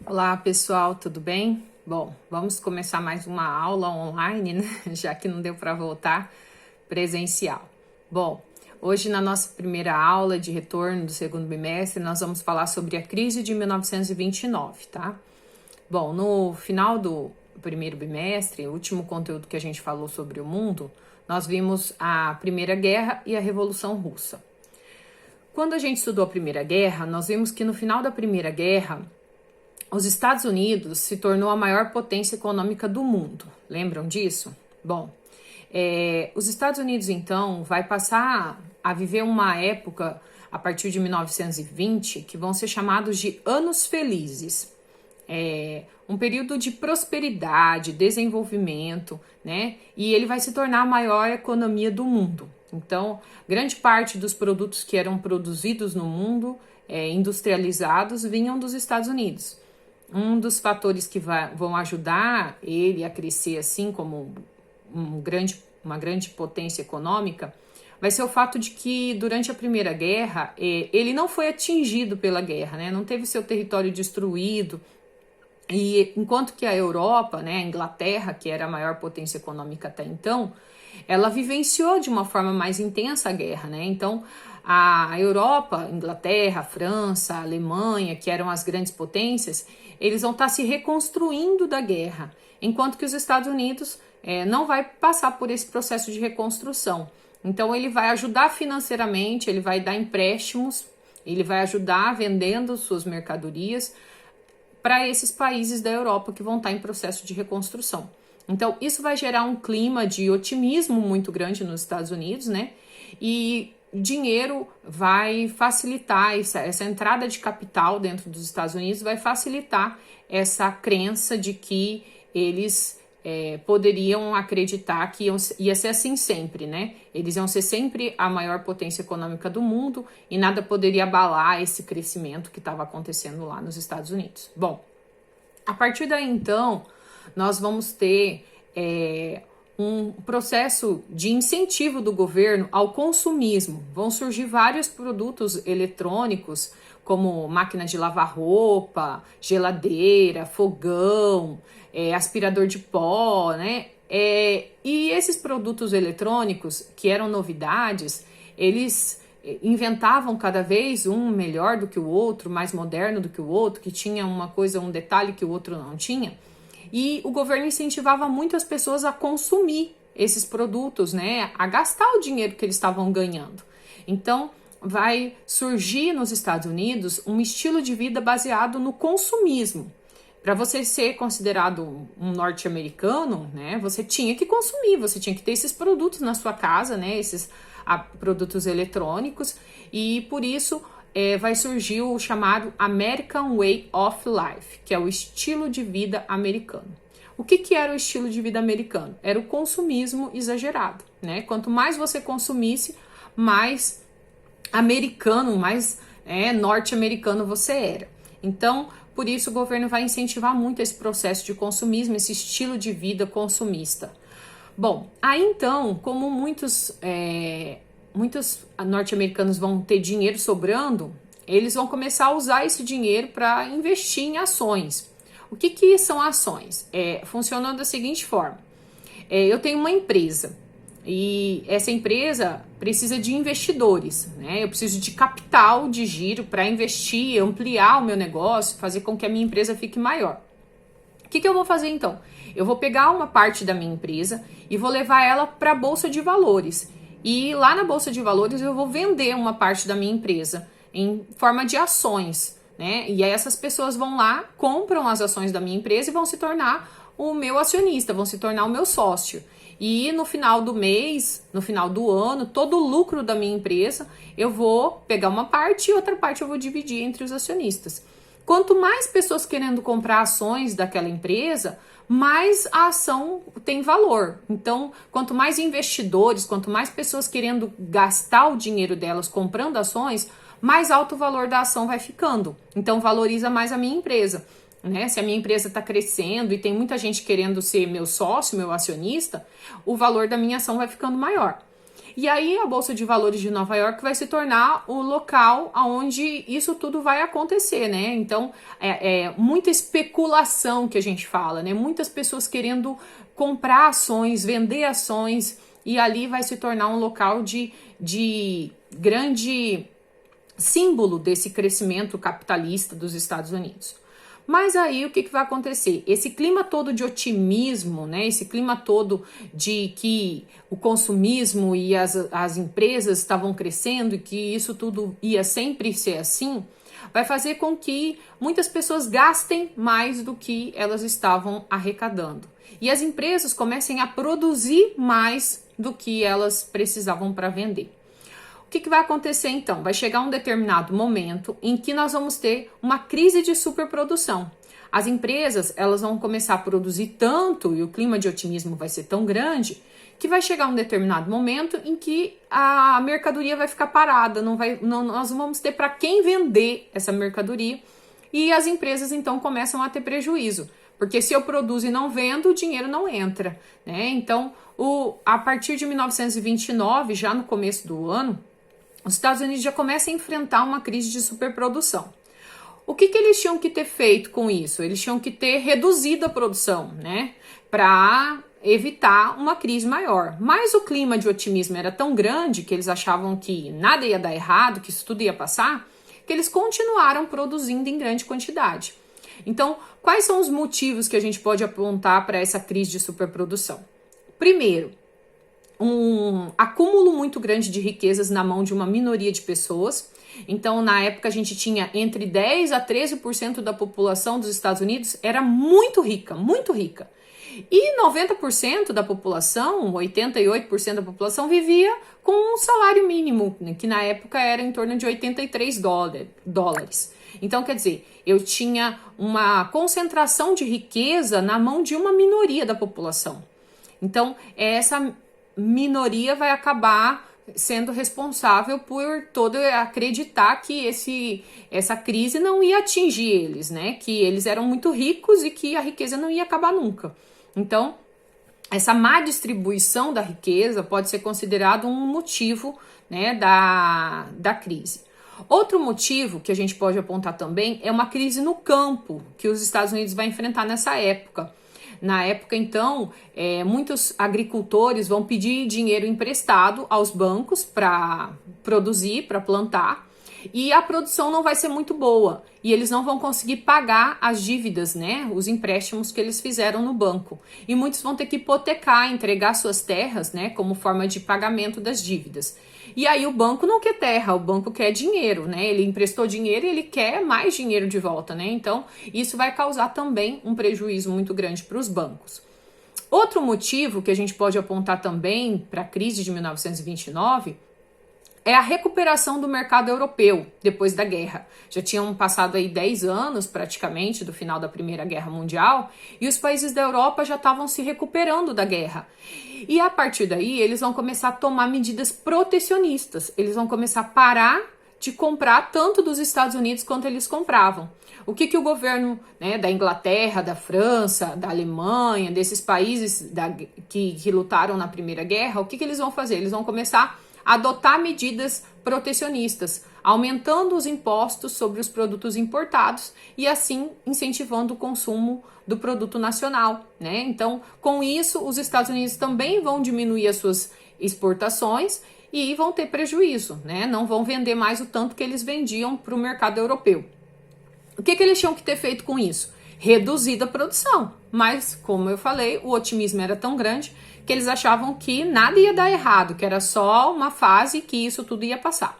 Olá pessoal, tudo bem? Bom, vamos começar mais uma aula online, né? Já que não deu para voltar presencial. Bom, hoje na nossa primeira aula de retorno do segundo bimestre, nós vamos falar sobre a crise de 1929, tá? Bom, no final do primeiro bimestre, o último conteúdo que a gente falou sobre o mundo, nós vimos a Primeira Guerra e a Revolução Russa. Quando a gente estudou a Primeira Guerra, nós vimos que no final da Primeira Guerra, os Estados Unidos se tornou a maior potência econômica do mundo. Lembram disso? Bom, os Estados Unidos, então, vai passar a viver uma época, a partir de 1920, que vão ser chamados de anos felizes. Um período de prosperidade, desenvolvimento, né? E ele vai se tornar a maior economia do mundo. Então, grande parte dos produtos que eram produzidos no mundo, industrializados, vinham dos Estados Unidos. Um dos fatores que vão ajudar ele a crescer assim como uma grande potência econômica vai ser o fato de que durante a Primeira Guerra ele não foi atingido pela guerra, né? Não teve seu território destruído. E enquanto que a Europa, né, a Inglaterra, que era a maior potência econômica até então, ela vivenciou de uma forma mais intensa a guerra, né? Então, a Europa, Inglaterra, França, Alemanha, que eram as grandes potências, eles vão estar se reconstruindo da guerra, enquanto que os Estados Unidos não vai passar por esse processo de reconstrução. Então, ele vai ajudar financeiramente, ele vai dar empréstimos, ele vai ajudar vendendo suas mercadorias para esses países da Europa que vão estar em processo de reconstrução. Então, isso vai gerar um clima de otimismo muito grande nos Estados Unidos, né? E dinheiro vai facilitar, essa entrada de capital dentro dos Estados Unidos vai facilitar essa crença de que eles poderiam acreditar que ia ser assim sempre, né? Eles iam ser sempre a maior potência econômica do mundo e nada poderia abalar esse crescimento que estava acontecendo lá nos Estados Unidos. Bom, a partir daí então, nós vamos ter um processo de incentivo do governo ao consumismo. Vão surgir vários produtos eletrônicos, como máquina de lavar roupa, geladeira, fogão, aspirador de pó, né? E esses produtos eletrônicos, que eram novidades, eles inventavam cada vez um melhor do que o outro, mais moderno do que o outro, que tinha uma coisa, um detalhe que o outro não tinha. E o governo incentivava muito as pessoas a consumir esses produtos, né? A gastar o dinheiro que eles estavam ganhando. Então, vai surgir nos Estados Unidos um estilo de vida baseado no consumismo. Para você ser considerado um norte-americano, né? Você tinha que consumir, você tinha que ter esses produtos na sua casa, né? Esses produtos eletrônicos. E por isso vai surgir o chamado American Way of Life, que é o estilo de vida americano. O que era o estilo de vida americano? Era o consumismo exagerado, né? Quanto mais você consumisse, mais americano, mais norte-americano você era. Então, por isso o governo vai incentivar muito esse processo de consumismo, esse estilo de vida consumista. Bom, aí então, como muitos norte-americanos vão ter dinheiro sobrando, eles vão começar a usar esse dinheiro para investir em ações. O que são ações? Funciona da seguinte forma. Eu tenho uma empresa e essa empresa precisa de investidores, né? Eu preciso de capital, de giro para investir, ampliar o meu negócio, fazer com que a minha empresa fique maior. O que eu vou fazer então? Eu vou pegar uma parte da minha empresa e vou levar ela para a Bolsa de Valores. E lá na Bolsa de Valores eu vou vender uma parte da minha empresa em forma de ações, né? E aí essas pessoas vão lá, compram as ações da minha empresa e vão se tornar o meu acionista, vão se tornar o meu sócio. E no final do mês, no final do ano, todo o lucro da minha empresa, eu vou pegar uma parte e outra parte eu vou dividir entre os acionistas. Quanto mais pessoas querendo comprar ações daquela empresa, mais a ação tem valor. Então, quanto mais investidores, quanto mais pessoas querendo gastar o dinheiro delas comprando ações, mais alto o valor da ação vai ficando. Então, valoriza mais a minha empresa, né? Se a minha empresa está crescendo e tem muita gente querendo ser meu sócio, meu acionista, o valor da minha ação vai ficando maior. E aí a Bolsa de Valores de Nova York vai se tornar o local onde isso tudo vai acontecer, né? Então, muita especulação que a gente fala, né? Muitas pessoas querendo comprar ações, vender ações, e ali vai se tornar um local de grande símbolo desse crescimento capitalista dos Estados Unidos. Mas aí o que vai acontecer? Esse clima todo de otimismo, né? Esse clima todo de que o consumismo e as empresas estavam crescendo e que isso tudo ia sempre ser assim, vai fazer com que muitas pessoas gastem mais do que elas estavam arrecadando. E as empresas comecem a produzir mais do que elas precisavam para vender. O que vai acontecer então? Vai chegar um determinado momento em que nós vamos ter uma crise de superprodução. As empresas, elas vão começar a produzir tanto e o clima de otimismo vai ser tão grande que vai chegar um determinado momento em que a mercadoria vai ficar parada, nós não vamos ter para quem vender essa mercadoria e as empresas então começam a ter prejuízo. Porque se eu produzo e não vendo, o dinheiro não entra, né? Então, a partir de 1929, já no começo do ano, os Estados Unidos já começam a enfrentar uma crise de superprodução. O que eles tinham que ter feito com isso? Eles tinham que ter reduzido a produção, né? Para evitar uma crise maior. Mas o clima de otimismo era tão grande que eles achavam que nada ia dar errado, que isso tudo ia passar, que eles continuaram produzindo em grande quantidade. Então, quais são os motivos que a gente pode apontar para essa crise de superprodução? Primeiro, um acúmulo muito grande de riquezas na mão de uma minoria de pessoas. Então, na época, a gente tinha entre 10% a 13% da população dos Estados Unidos era muito rica, muito rica. E 90% da população, 88% da população, vivia com um salário mínimo, que na época era em torno de 83 dólares. Então, quer dizer, eu tinha uma concentração de riqueza na mão de uma minoria da população. Então, essa minoria vai acabar sendo responsável por todo acreditar que essa crise não ia atingir eles, né? Que eles eram muito ricos e que a riqueza não ia acabar nunca. Então, essa má distribuição da riqueza pode ser considerado um motivo, né, da crise. Outro motivo que a gente pode apontar também é uma crise no campo que os Estados Unidos vai enfrentar nessa época. Na época, então, muitos agricultores vão pedir dinheiro emprestado aos bancos para produzir, para plantar, e a produção não vai ser muito boa, e eles não vão conseguir pagar as dívidas, né, os empréstimos que eles fizeram no banco. E muitos vão ter que hipotecar, entregar suas terras, né, como forma de pagamento das dívidas. E aí o banco não quer terra, o banco quer dinheiro, né? Ele emprestou dinheiro e ele quer mais dinheiro de volta, né? Então, isso vai causar também um prejuízo muito grande para os bancos. Outro motivo que a gente pode apontar também para a crise de 1929 é a recuperação do mercado europeu depois da guerra. Já tinham passado aí 10 anos praticamente do final da Primeira Guerra Mundial e os países da Europa já estavam se recuperando da guerra. E a partir daí eles vão começar a tomar medidas protecionistas. Eles vão começar a parar de comprar tanto dos Estados Unidos quanto eles compravam. O que o governo, né, da Inglaterra, da França, da Alemanha, desses países que lutaram na Primeira Guerra, o que eles vão fazer? Eles vão começar a adotar medidas protecionistas, aumentando os impostos sobre os produtos importados e assim incentivando o consumo do produto nacional, né? Então, com isso, os Estados Unidos também vão diminuir as suas exportações e vão ter prejuízo, né? Não vão vender mais o tanto que eles vendiam para o mercado europeu. O que eles tinham que ter feito com isso? Reduzido a produção, mas, como eu falei, o otimismo era tão grande que eles achavam que nada ia dar errado, que era só uma fase que isso tudo ia passar.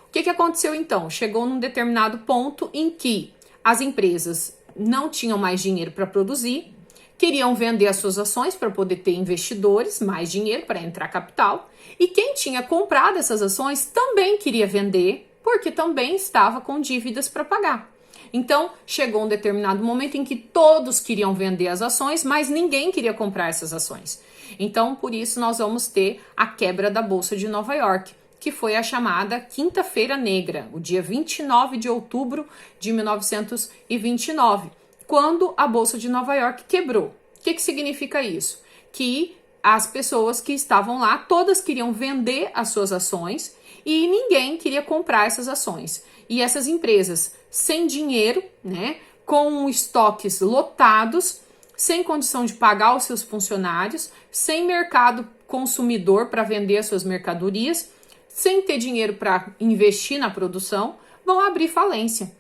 O que aconteceu então? Chegou num determinado ponto em que as empresas não tinham mais dinheiro para produzir, queriam vender as suas ações para poder ter investidores, mais dinheiro para entrar capital, e quem tinha comprado essas ações também queria vender, porque também estava com dívidas para pagar. Então, chegou um determinado momento em que todos queriam vender as ações, mas ninguém queria comprar essas ações. Então, por isso, nós vamos ter a quebra da Bolsa de Nova York, que foi a chamada Quinta-feira Negra, o dia 29 de outubro de 1929, quando a Bolsa de Nova York quebrou. O que significa isso? Que as pessoas que estavam lá, todas queriam vender as suas ações e ninguém queria comprar essas ações. E essas empresas sem dinheiro, né, com estoques lotados, sem condição de pagar os seus funcionários, sem mercado consumidor para vender as suas mercadorias, sem ter dinheiro para investir na produção, vão abrir falência.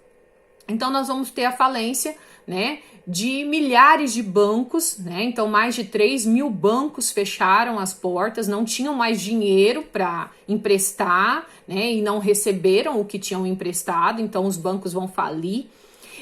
Então, nós vamos ter a falência, né, de milhares de bancos, né? Então, mais de 3 mil bancos fecharam as portas, não tinham mais dinheiro para emprestar, né, e não receberam o que tinham emprestado, então os bancos vão falir.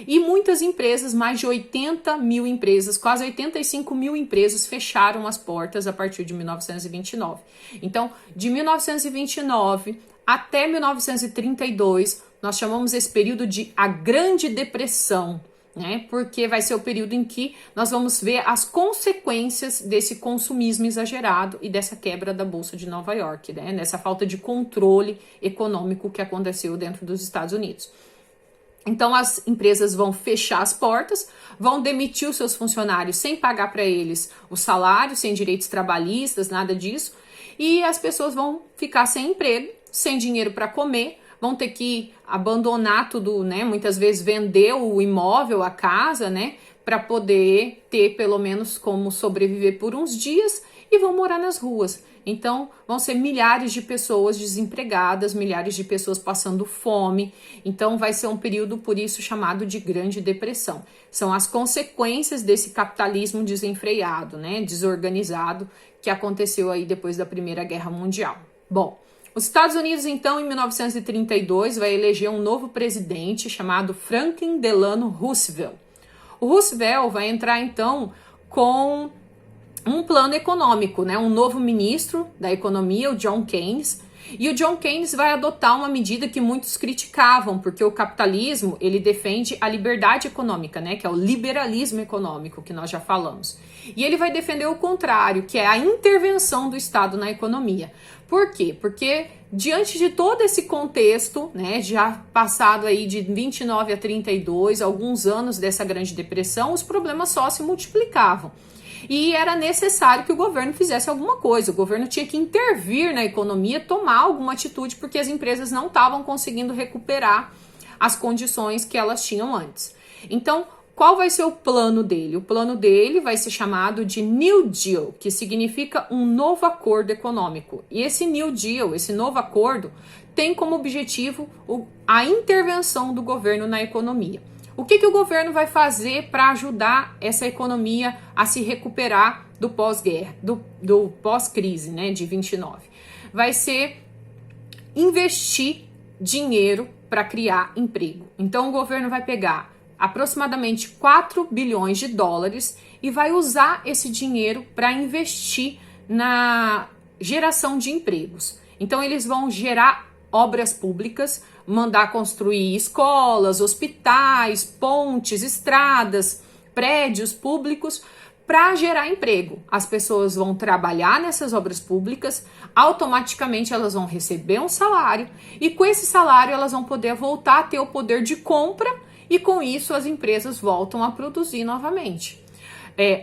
E muitas empresas, mais de 80 mil empresas, quase 85 mil empresas fecharam as portas a partir de 1929. Então, de 1929 até 1932, nós chamamos esse período de a Grande Depressão, né? Porque vai ser o período em que nós vamos ver as consequências desse consumismo exagerado e dessa quebra da Bolsa de Nova York, né? Nessa falta de controle econômico que aconteceu dentro dos Estados Unidos. Então, as empresas vão fechar as portas, vão demitir os seus funcionários sem pagar para eles o salário, sem direitos trabalhistas, nada disso, e as pessoas vão ficar sem emprego, sem dinheiro para comer, vão ter que abandonar tudo, né? Muitas vezes vender o imóvel, a casa, né? Para poder ter pelo menos como sobreviver por uns dias e vão morar nas ruas. Então, vão ser milhares de pessoas desempregadas, milhares de pessoas passando fome. Então, vai ser um período, por isso, chamado de Grande Depressão. São as consequências desse capitalismo desenfreado, né? Desorganizado, que aconteceu aí depois da Primeira Guerra Mundial. Bom, os Estados Unidos, então, em 1932, vai eleger um novo presidente chamado Franklin Delano Roosevelt. O Roosevelt vai entrar, então, com um plano econômico, né? Um novo ministro da economia, o John Keynes, e o John Keynes vai adotar uma medida que muitos criticavam, porque o capitalismo, ele defende a liberdade econômica, né? Que é o liberalismo econômico, que nós já falamos. E ele vai defender o contrário, que é a intervenção do Estado na economia. Por quê? Porque diante de todo esse contexto, né, já passado aí de 29 a 32, alguns anos dessa Grande Depressão, os problemas só se multiplicavam. E era necessário que o governo fizesse alguma coisa. O governo tinha que intervir na economia, tomar alguma atitude, porque as empresas não estavam conseguindo recuperar as condições que elas tinham antes. Então, qual vai ser o plano dele? O plano dele vai ser chamado de New Deal, que significa um novo acordo econômico. E esse New Deal, esse novo acordo, tem como objetivo a intervenção do governo na economia. O que o governo vai fazer para ajudar essa economia a se recuperar do pós-guerra, do pós-crise, né, de 29? Vai ser investir dinheiro para criar emprego. Então, o governo vai pegar aproximadamente 4 bilhões de dólares e vai usar esse dinheiro para investir na geração de empregos. Então, eles vão gerar obras públicas, mandar construir escolas, hospitais, pontes, estradas, prédios públicos para gerar emprego. As pessoas vão trabalhar nessas obras públicas, automaticamente elas vão receber um salário e com esse salário elas vão poder voltar a ter o poder de compra e com isso as empresas voltam a produzir novamente.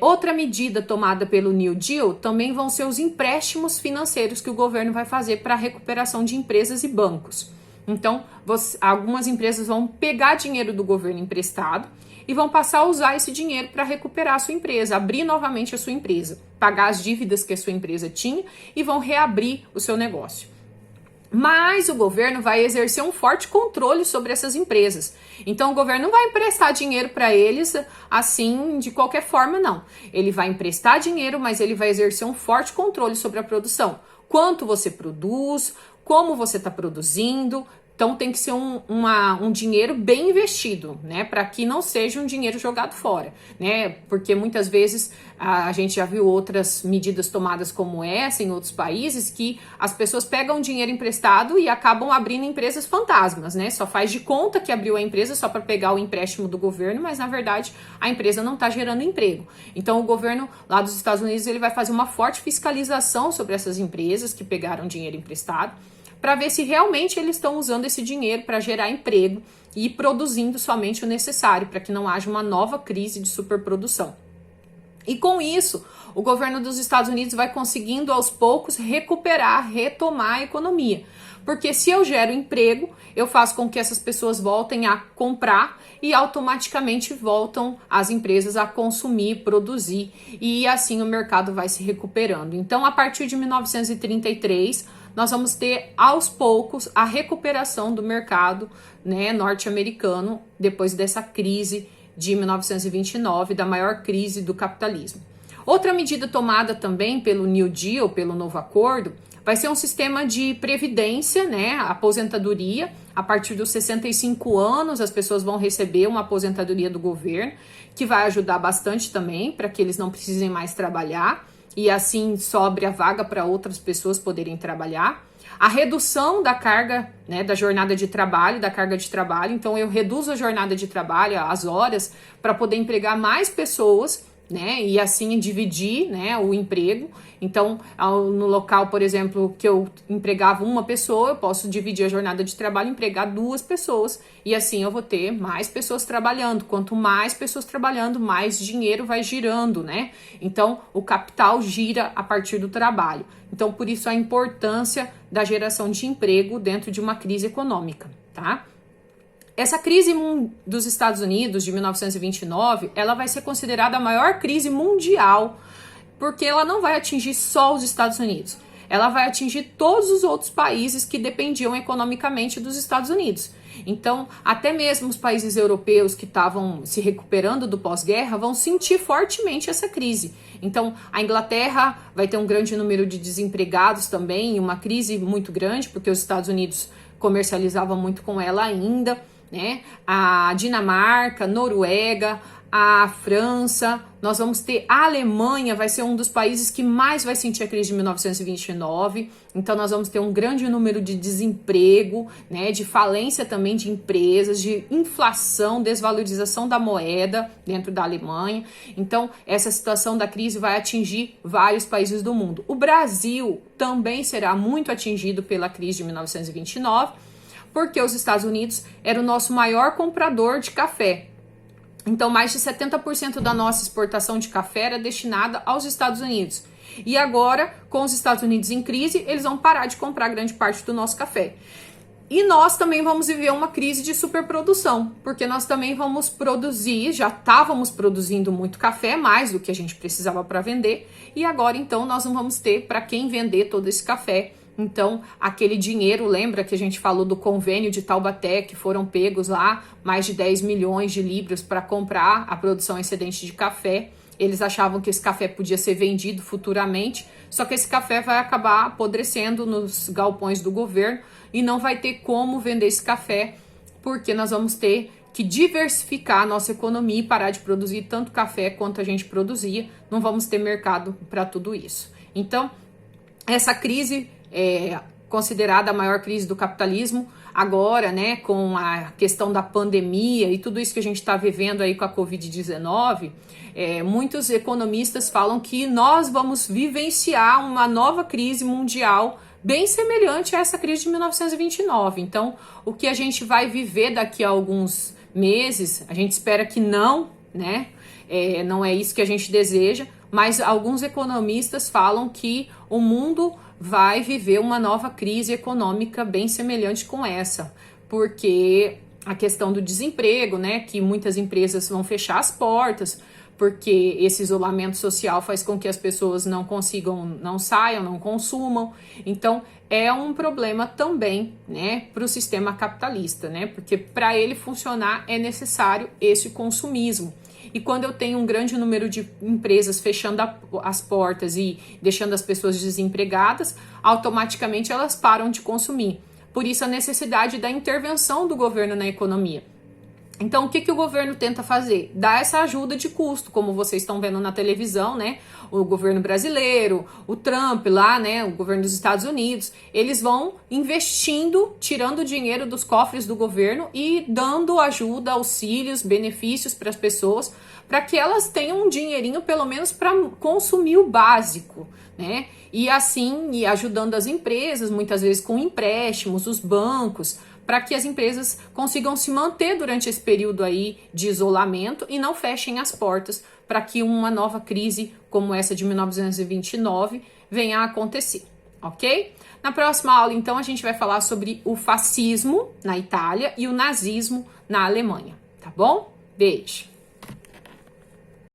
Outra medida tomada pelo New Deal também vão ser os empréstimos financeiros que o governo vai fazer para a recuperação de empresas e bancos. Então, algumas empresas vão pegar dinheiro do governo emprestado e vão passar a usar esse dinheiro para recuperar a sua empresa, abrir novamente a sua empresa, pagar as dívidas que a sua empresa tinha e vão reabrir o seu negócio. Mas o governo vai exercer um forte controle sobre essas empresas. Então, o governo não vai emprestar dinheiro para eles assim, de qualquer forma, não. Ele vai emprestar dinheiro, mas ele vai exercer um forte controle sobre a produção. Quanto você produz, como você está produzindo. Então, tem que ser um dinheiro bem investido, né? Para que não seja um dinheiro jogado fora, né? Porque muitas vezes a gente já viu outras medidas tomadas como essa em outros países que as pessoas pegam dinheiro emprestado e acabam abrindo empresas fantasmas, né? Só faz de conta que abriu a empresa só para pegar o empréstimo do governo, mas na verdade a empresa não está gerando emprego. Então, o governo lá dos Estados Unidos ele vai fazer uma forte fiscalização sobre essas empresas que pegaram dinheiro emprestado, para ver se realmente eles estão usando esse dinheiro para gerar emprego e produzindo somente o necessário, para que não haja uma nova crise de superprodução. E com isso, o governo dos Estados Unidos vai conseguindo aos poucos retomar a economia. Porque se eu gero emprego, eu faço com que essas pessoas voltem a comprar e automaticamente voltam as empresas a consumir, produzir, e assim o mercado vai se recuperando. Então, a partir de 1933, nós vamos ter aos poucos a recuperação do mercado, né, norte-americano depois dessa crise de 1929, da maior crise do capitalismo. Outra medida tomada também pelo New Deal, pelo novo acordo, vai ser um sistema de previdência, né, aposentadoria. A partir dos 65 anos, as pessoas vão receber uma aposentadoria do governo, que vai ajudar bastante também para que eles não precisem mais trabalhar e assim sobre a vaga para outras pessoas poderem trabalhar. A redução da carga, né, da jornada de trabalho, da carga de trabalho. Então, eu reduzo a jornada de trabalho, as horas, para poder empregar mais pessoas, né, e assim dividir, né, o emprego. Então, no local, por exemplo, que eu empregava uma pessoa, eu posso dividir a jornada de trabalho e empregar 2 pessoas, e assim eu vou ter mais pessoas trabalhando. Quanto mais pessoas trabalhando, mais dinheiro vai girando, né? Então, o capital gira a partir do trabalho. Então, por isso a importância da geração de emprego dentro de uma crise econômica, tá? Essa crise dos Estados Unidos de 1929, ela vai ser considerada a maior crise mundial, porque ela não vai atingir só os Estados Unidos. Ela vai atingir todos os outros países que dependiam economicamente dos Estados Unidos. Então, até mesmo os países europeus que estavam se recuperando do pós-guerra vão sentir fortemente essa crise. Então, a Inglaterra vai ter um grande número de desempregados também, uma crise muito grande, porque os Estados Unidos comercializavam muito com ela ainda, né? A Dinamarca, Noruega, a França, nós vamos ter a Alemanha, vai ser um dos países que mais vai sentir a crise de 1929, então nós vamos ter um grande número de desemprego, né, de falência também de empresas, de inflação, desvalorização da moeda dentro da Alemanha. Então essa situação da crise vai atingir vários países do mundo. O Brasil também será muito atingido pela crise de 1929, porque os Estados Unidos era o nosso maior comprador de café. Então, mais de 70% da nossa exportação de café era destinada aos Estados Unidos. E agora, com os Estados Unidos em crise, eles vão parar de comprar grande parte do nosso café. E nós também vamos viver uma crise de superprodução, porque nós também vamos produzir, já estávamos produzindo muito café, mais do que a gente precisava para vender, e agora então nós não vamos ter para quem vender todo esse café. Então, aquele dinheiro, lembra que a gente falou do convênio de Taubaté, que foram pegos lá mais de 10 milhões de libras para comprar a produção excedente de café. Eles achavam que esse café podia ser vendido futuramente, só que esse café vai acabar apodrecendo nos galpões do governo e não vai ter como vender esse café, porque nós vamos ter que diversificar a nossa economia e parar de produzir tanto café quanto a gente produzia. Não vamos ter mercado para tudo isso. Então, essa crise é considerada a maior crise do capitalismo agora, né, com a questão da pandemia e tudo isso que a gente está vivendo aí com a Covid-19, muitos economistas falam que nós vamos vivenciar uma nova crise mundial bem semelhante a essa crise de 1929. Então, o que a gente vai viver daqui a alguns meses, a gente espera que não, né, não é isso que a gente deseja, mas alguns economistas falam que o mundo vai viver uma nova crise econômica bem semelhante com essa, porque a questão do desemprego, né, que muitas empresas vão fechar as portas, porque esse isolamento social faz com que as pessoas não consigam, não saiam, não consumam. Então, é um problema também, né, para o sistema capitalista, né, porque para ele funcionar é necessário esse consumismo. E quando eu tenho um grande número de empresas fechando as portas e deixando as pessoas desempregadas, automaticamente elas param de consumir. Por isso a necessidade da intervenção do governo na economia. Então, o que o governo tenta fazer? Dar essa ajuda de custo, como vocês estão vendo na televisão, né? O governo brasileiro, o Trump lá, né? O governo dos Estados Unidos, eles vão investindo, tirando dinheiro dos cofres do governo e dando ajuda, auxílios, benefícios para as pessoas, para que elas tenham um dinheirinho, pelo menos, para consumir o básico, né? E assim, e ajudando as empresas, muitas vezes com empréstimos, os bancos, para que as empresas consigam se manter durante esse período aí de isolamento e não fechem as portas para que uma nova crise como essa de 1929 venha a acontecer, ok? Na próxima aula, então, a gente vai falar sobre o fascismo na Itália e o nazismo na Alemanha, tá bom? Beijo!